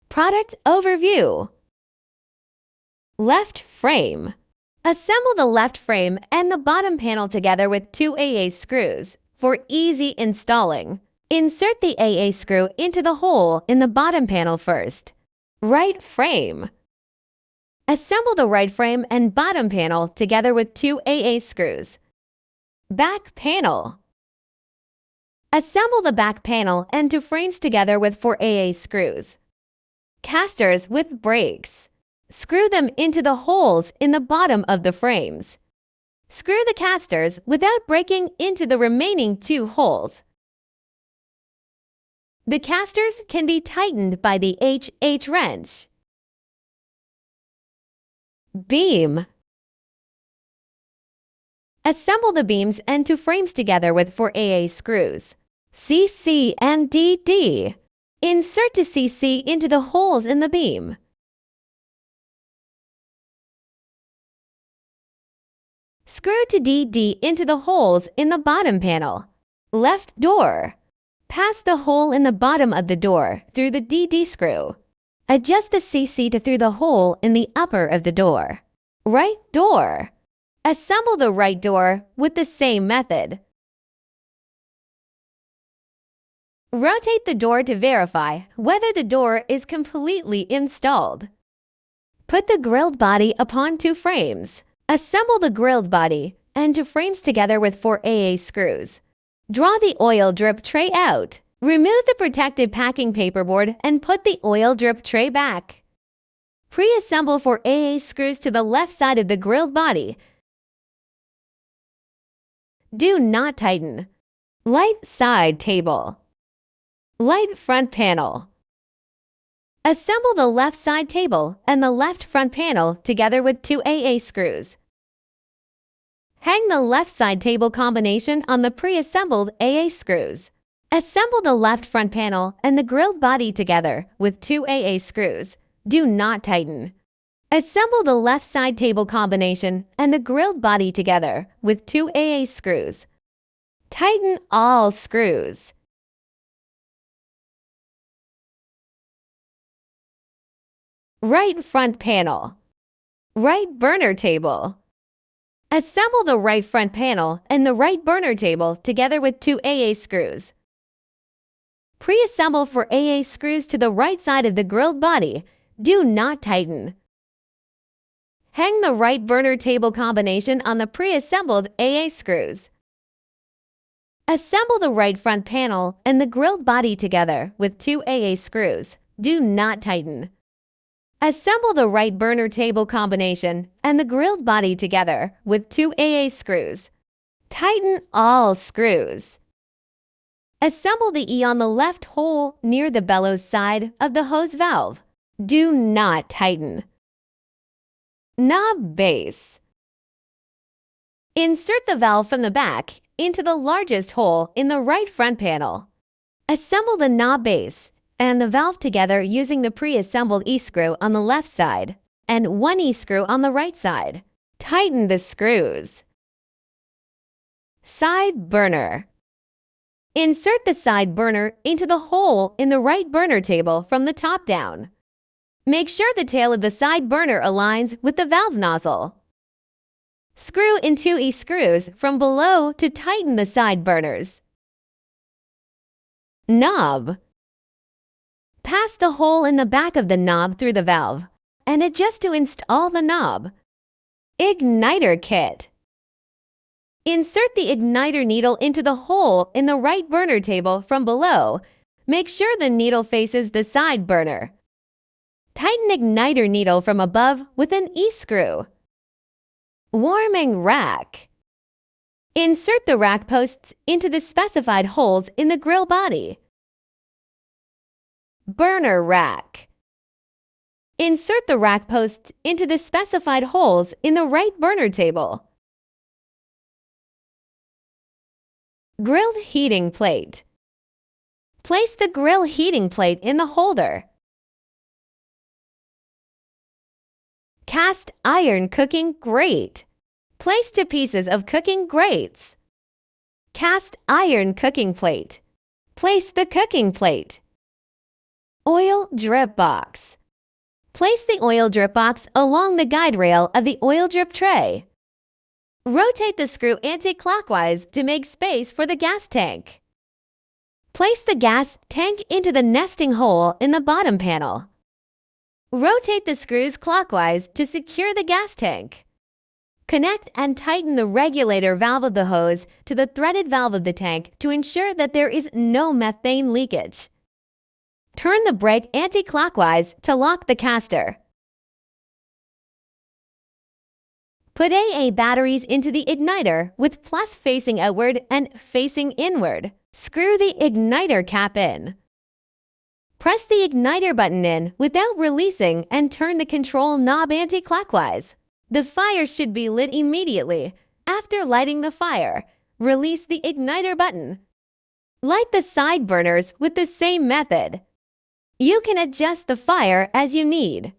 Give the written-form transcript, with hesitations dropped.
Product overview. Left frame. Assemble the left frame and the bottom panel together with 2 AA screws for easy installing. Insert the AA screw into the hole in the bottom panel first. Right frame. Assemble the right frame and bottom panel together with 2 AA screws. Back panel. Assemble the back panel and 2 frames together with 4 AA screws. Casters with brakes. Screw them into the holes in the bottom of the frames. Screw the casters without breaking into the remaining 2 holes. The casters can be tightened by the H wrench. Beam. Assemble the beams and 2 frames together with 4 AA screws. CC and DD. Insert the CC into the holes in the beam. Screw to DD into the holes in the bottom panel. Left door. Pass the hole in the bottom of the door through the DD screw. Adjust the CC to through the hole in the upper of the door. Right door. Assemble the right door with the same method. Rotate the door to verify whether the door is completely installed. Put the grilled body upon 2 frames. Assemble the grilled body and 2 frames together with 4 AA screws. Draw the oil drip tray out. Remove the protective packing paperboard and put the oil drip tray back. Pre-assemble 4 AA screws to the left side of the grilled body. Do not tighten. Light side table. Light front panel. Assemble the left side table and the left front panel together with 2 AA screws. Hang the left side table combination on the pre-assembled AA screws. Assemble the left front panel and the grilled body together with 2 AA screws. Do not tighten. Assemble the left side table combination and the grilled body together with 2 AA screws. Tighten all screws. Right front panel. Right burner table. Assemble the right front panel and the right burner table together with 2 AA screws. Pre-assemble 4 AA screws to the right side of the grilled body. Do not tighten. Hang the right burner table combination on the pre-assembled AA screws. Assemble the right front panel and the grilled body together with 2 AA screws. Do not tighten. Assemble the right burner table combination and the grilled body together with 2 AA screws. Tighten all screws. Assemble the E on the left hole near the bellows side of the hose valve. Do not tighten. Knob base. Insert the valve from the back into the largest hole in the right front panel. Assemble the knob base and the valve together using the pre-assembled E-screw on the left side and 1 E-screw on the right side. Tighten the screws. Side burner. Insert the side burner into the hole in the right burner table from the top down. Make sure the tail of the side burner aligns with the valve nozzle. Screw in 2 E-screws from below to tighten the side burners. Knob. Pass the hole in the back of the knob through the valve and adjust to install the knob. Igniter kit. Insert the igniter needle into the hole in the right burner table from below. Make sure the needle faces the side burner. Tighten igniter needle from above with an E-screw. Warming rack. Insert the rack posts into the specified holes in the grill body. Burner rack. Insert the rack posts into the specified holes in the right burner table. Grilled heating plate. Place the grill heating plate in the holder. Cast iron cooking grate. Place 2 pieces of cooking grates. Cast iron cooking plate. Place the cooking plate. Oil drip box. Place the oil drip box along the guide rail of the oil drip tray. Rotate the screw anti-clockwise to make space for the gas tank. Place the gas tank into the nesting hole in the bottom panel. Rotate the screws clockwise to secure the gas tank. Connect and tighten the regulator valve of the hose to the threaded valve of the tank to ensure that there is no methane leakage. Turn the brake anti-clockwise to lock the caster. Put AA batteries into the igniter with plus facing outward and facing inward. Screw the igniter cap in. Press the igniter button in without releasing and turn the control knob anti-clockwise. The fire should be lit immediately. After lighting the fire, release the igniter button. Light the side burners with the same method. You can adjust the fire as you need.